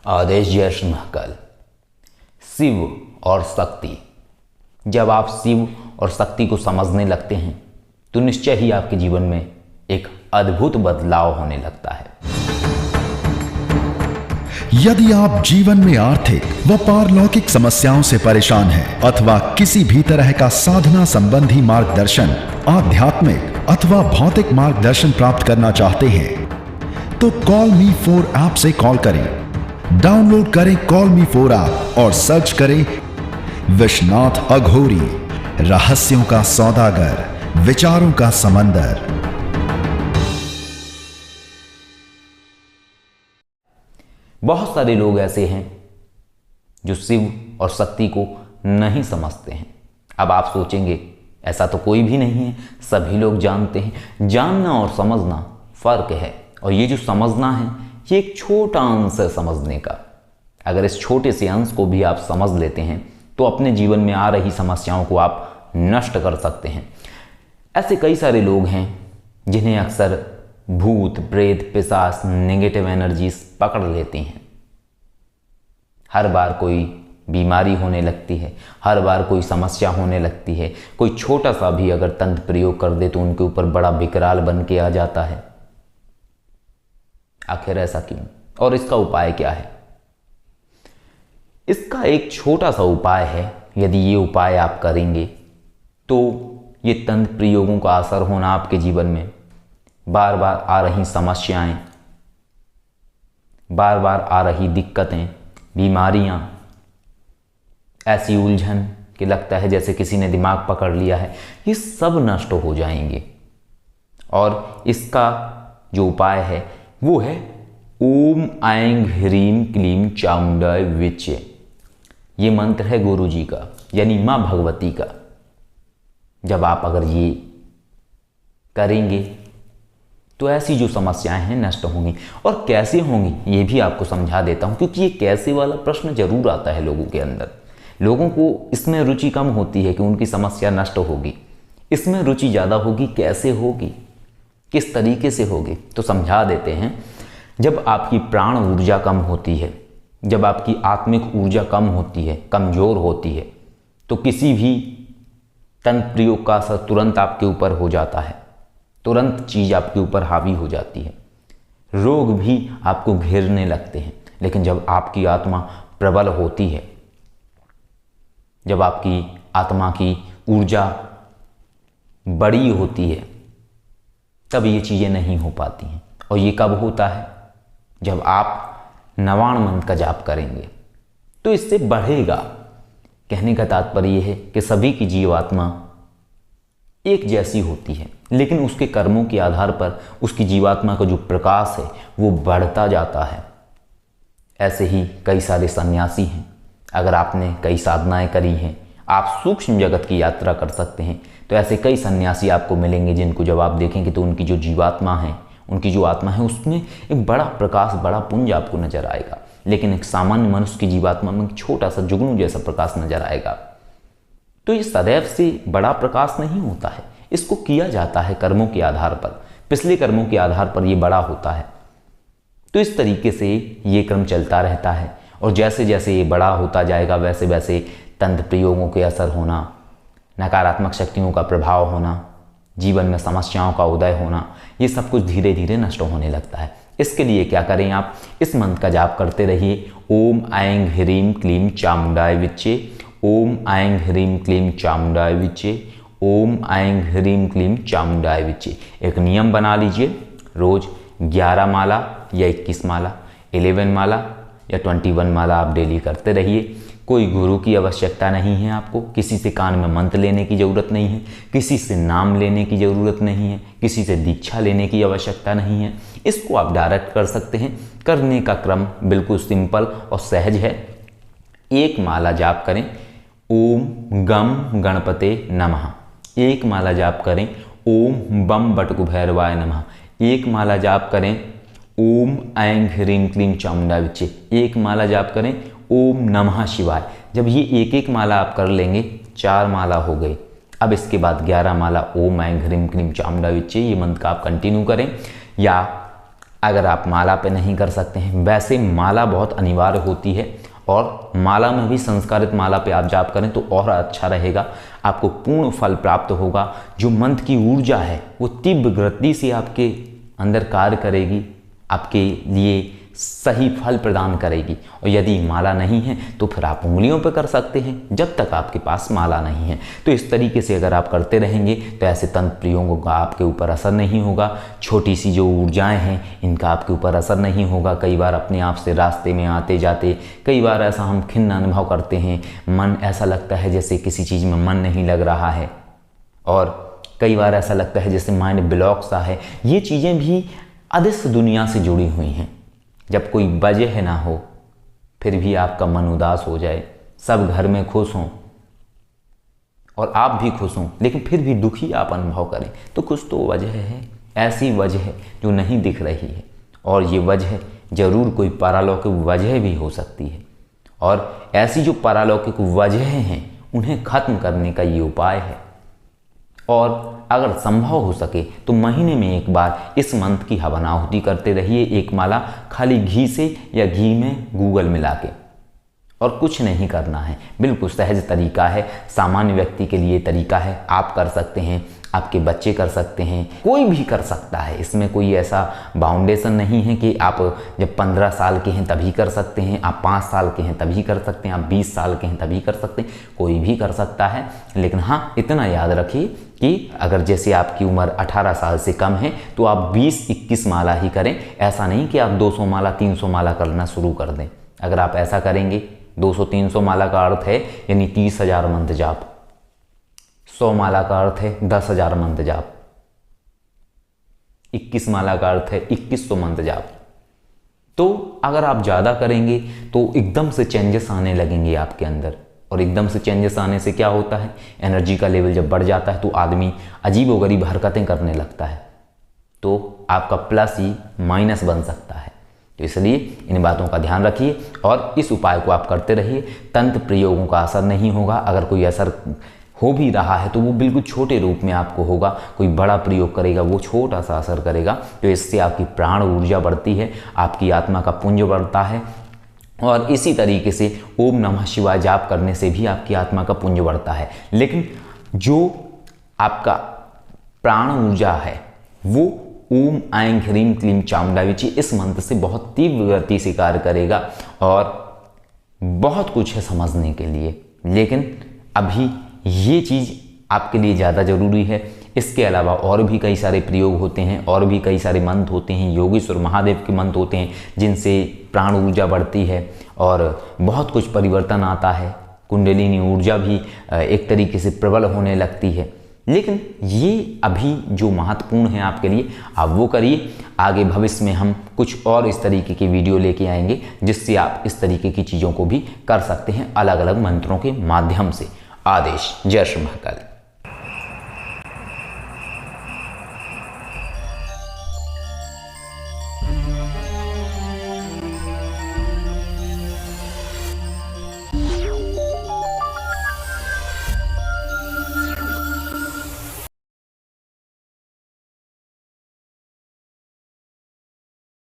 आदेश जैश महाकाल। शिव और शक्ति। जब आप शिव और शक्ति को समझने लगते हैं तो निश्चय ही आपके जीवन में एक अद्भुत बदलाव होने लगता है। यदि आप जीवन में आर्थिक व पारलौकिक समस्याओं से परेशान हैं अथवा किसी भी तरह का साधना संबंधी मार्गदर्शन, आध्यात्मिक अथवा भौतिक मार्गदर्शन प्राप्त करना चाहते हैं तो कॉल मी 4 ऐप से कॉल करें। डाउनलोड करें कॉल मी 4 ऐप और सर्च करें विश्वनाथ अघोरी, रहस्यों का सौदागर, विचारों का समंदर। बहुत सारे लोग ऐसे हैं जो शिव और शक्ति को नहीं समझते हैं। अब आप सोचेंगे ऐसा तो कोई भी नहीं है, सभी लोग जानते हैं। जानना और समझना फर्क है, और ये जो समझना है ये एक छोटा अंश है समझने का। अगर इस छोटे से अंश को भी आप समझ लेते हैं तो अपने जीवन में आ रही समस्याओं को आप नष्ट कर सकते हैं। ऐसे कई सारे लोग हैं जिन्हें अक्सर भूत, प्रेत, पिशाच, नेगेटिव एनर्जीज पकड़ लेती हैं। हर बार कोई बीमारी होने लगती है, हर बार कोई समस्या होने लगती है। कोई छोटा सा भी अगर तंत्र प्रयोग कर दे तो उनके ऊपर बड़ा विकराल बन के आ जाता है। आखिर ऐसा क्यों, और इसका उपाय क्या है? इसका एक छोटा सा उपाय है। यदि ये उपाय आप करेंगे तो ये तंत्र प्रयोगों का असर होना आपके जीवन में, बार बार आ रही समस्याएं, बार बार आ रही दिक्कतें, बीमारियां, ऐसी उलझन कि लगता है जैसे किसी ने दिमाग पकड़ लिया है, ये सब नष्ट हो जाएंगे। और इसका जो उपाय है वो है ओम ऐं ह्रीं क्लीं चामुंडाय विचे। ये मंत्र है गुरु जी का, यानी माँ भगवती का। जब आप अगर ये करेंगे तो ऐसी जो समस्याएं हैं नष्ट होंगी। और कैसे होंगी ये भी आपको समझा देता हूं, क्योंकि ये कैसे वाला प्रश्न जरूर आता है लोगों के अंदर। लोगों को इसमें रुचि कम होती है कि उनकी समस्या नष्ट होगी, इसमें रुचि ज़्यादा होगी कैसे होगी, किस तरीके से होगी। तो समझा देते हैं। जब आपकी प्राण ऊर्जा कम होती है, जब आपकी आत्मिक ऊर्जा कम होती है, कमज़ोर होती है, तो किसी भी तंत्र प्रयोग का असर तुरंत आपके ऊपर हो जाता है, तुरंत चीज़ आपके ऊपर हावी हो जाती है, रोग भी आपको घेरने लगते हैं। लेकिन जब आपकी आत्मा प्रबल होती है, जब आपकी आत्मा की ऊर्जा बड़ी होती है, तब ये चीज़ें नहीं हो पाती हैं। और ये कब होता है? जब आप नवाण मंत्र का जाप करेंगे तो इससे बढ़ेगा। कहने का तात्पर्य है कि सभी की जीवात्मा एक जैसी होती है, लेकिन उसके कर्मों के आधार पर उसकी जीवात्मा का जो प्रकाश है वो बढ़ता जाता है। ऐसे ही कई सारे सन्यासी हैं। अगर आपने कई साधनाएं करी हैं, आप सूक्ष्म जगत की यात्रा कर सकते हैं, तो ऐसे कई सन्यासी आपको मिलेंगे जिनको जब आप देखेंगे तो उनकी जो जीवात्मा है, उनकी जो आत्मा है, उसमें एक बड़ा प्रकाश, बड़ा पुंज आपको नजर आएगा। लेकिन एक सामान्य मनुष्य की जीवात्मा में एक छोटा सा जुगनू जैसा प्रकाश नजर आएगा। तो ये सदैव से बड़ा प्रकाश नहीं होता है, इसको किया जाता है कर्मों के आधार पर, पिछले कर्मों के आधार पर ये बड़ा होता है। तो इस तरीके से ये क्रम चलता रहता है। और जैसे जैसे ये बड़ा होता जाएगा वैसे वैसे तंत्र प्रयोगों के असर होना, नकारात्मक शक्तियों का प्रभाव होना, जीवन में समस्याओं का उदय होना, ये सब कुछ धीरे धीरे नष्ट होने लगता है। इसके लिए क्या करें, आप इस मंत्र का जाप करते रहिए। ओम ऐं ह्रीं क्लीं चामुंडाय विचे, ओम ऐं ह्रीं क्लीं चामुंडाय विचे, ओम ऐं ह्रीं क्लीं चामुंडाय विचे। एक नियम बना लीजिए, रोज 11 माला या 21 माला, 11 माला या 21 माला आप डेली करते रहिए। कोई गुरु की आवश्यकता नहीं है आपको, किसी से कान में मंत्र लेने की ज़रूरत नहीं है, किसी से नाम लेने की ज़रूरत नहीं है, किसी से दीक्षा लेने की आवश्यकता नहीं है। इसको आप डायरेक्ट कर सकते हैं। करने का क्रम बिल्कुल सिंपल और सहज है। एक माला जाप करें ओम गम गणपते नमः, एक माला जाप करें ओम बम बटकु भैरवाय नमः, एक माला जाप करें ओम ऐं ह्रीं क्लीं चामुंडाय विचे, एक माला जाप करें ओम नमः शिवाय। जब ये एक एक माला आप कर लेंगे, 4 माला हो गई। अब इसके बाद 11 माला ओम ऐं ह्रीं क्लीं चामुंडाय विचे, ये मंत्र का आप कंटिन्यू करें। या अगर आप माला पे नहीं कर सकते हैं, वैसे माला बहुत अनिवार्य होती है और माला में भी संस्कारित माला पे आप जाप करें तो और अच्छा रहेगा, आपको पूर्ण फल प्राप्त होगा। जो मंत्र की ऊर्जा है वो तीव्र गति से आपके अंदर कार्य करेगी, आपके लिए सही फल प्रदान करेगी। और यदि माला नहीं है तो फिर आप उंगलियों पर कर सकते हैं, जब तक आपके पास माला नहीं है। तो इस तरीके से अगर आप करते रहेंगे तो ऐसे तंत्र प्रयोगों का आपके ऊपर असर नहीं होगा। छोटी सी जो ऊर्जाएं हैं इनका आपके ऊपर असर नहीं होगा। कई बार अपने आप से रास्ते में आते जाते कई बार ऐसा हम खिन्न अनुभव करते हैं, मन ऐसा लगता है जैसे किसी चीज़ में मन नहीं लग रहा है, और कई बार ऐसा लगता है जैसे माइंड ब्लॉक सा है। ये चीज़ें भी अदृश्य दुनिया से जुड़ी हुई हैं। जब कोई वजह ना हो फिर भी आपका मन उदास हो जाए, सब घर में खुश हों और आप भी खुश हों, लेकिन फिर भी दुखी आप अनुभव करें, तो कुछ तो वजह है, ऐसी वजह जो नहीं दिख रही है। और ये वजह जरूर कोई पारलौकिक वजह भी हो सकती है, और ऐसी जो पारलौकिक वजह हैं उन्हें खत्म करने का ये उपाय है। और अगर संभव हो सके तो महीने में एक बार इस मंत्र की हवन आहुति करते रहिए, एक माला खाली घी से या घी में गूगल मिला के, और कुछ नहीं करना है। बिल्कुल सहज तरीका है, सामान्य व्यक्ति के लिए तरीका है। आप कर सकते हैं, आपके बच्चे कर सकते हैं, कोई भी कर सकता है। इसमें कोई ऐसा बाउंडेशन नहीं है कि आप जब 15 साल के हैं तभी कर सकते हैं, आप 5 साल के हैं तभी कर सकते हैं, आप 20 साल के हैं तभी कर सकते हैं, कोई भी कर सकता है। लेकिन हाँ, इतना याद रखिए कि अगर जैसे आपकी उम्र 18 साल से कम है तो आप 20-21 माला ही करें। ऐसा नहीं कि आप 200 माला 300 माला करना शुरू कर दें। अगर आप ऐसा करेंगे, 200-300 माला का अर्थ है यानी 30,000 मंत्र जाप, 100 माला का अर्थ है 10,000 मंत्र जाप, 21 माला का अर्थ है 2100 मंत्र जाप। तो अगर आप ज़्यादा करेंगे तो एकदम से चेंजेस आने लगेंगे आपके अंदर, और एकदम से चेंजेस आने से क्या होता है, एनर्जी का लेवल जब बढ़ जाता है तो आदमी अजीबोगरीब हरकतें करने लगता है, तो आपका प्लस ही माइनस बन सकता है। तो इसलिए इन बातों का ध्यान रखिए और इस उपाय को आप करते रहिए। तंत्र प्रयोगों का असर नहीं होगा, अगर कोई असर हो भी रहा है तो वो बिल्कुल छोटे रूप में आपको होगा। कोई बड़ा प्रयोग करेगा वो छोटा सा असर करेगा। तो इससे आपकी प्राण ऊर्जा बढ़ती है, आपकी आत्मा का पुंज बढ़ता है, और इसी तरीके से ओम नमः शिवाय जाप करने से भी आपकी आत्मा का पुंज बढ़ता है। लेकिन जो आपका प्राण ऊर्जा है वो ओम ऐं ह्रीं क्लीं चामुंडाविची इस मंत्र से बहुत तीव्र गति से कार्य करेगा, और बहुत कुछ है समझने के लिए, लेकिन अभी ये चीज़ आपके लिए ज़्यादा ज़रूरी है। इसके अलावा और भी कई सारे प्रयोग होते हैं, और भी कई सारे मंत्र होते हैं, योगेश्वर महादेव के मंत्र होते हैं जिनसे प्राण ऊर्जा बढ़ती है और बहुत कुछ परिवर्तन आता है। कुंडलिनी ऊर्जा भी एक तरीके से प्रबल होने लगती है। लेकिन ये अभी जो महत्वपूर्ण है आपके लिए, आप वो करिए। आगे भविष्य में हम कुछ और इस तरीके की वीडियो लेके आएंगे जिससे आप इस तरीके की चीज़ों को भी कर सकते हैं अलग अलग मंत्रों के माध्यम से। आदेश। जय श्री महाकाल।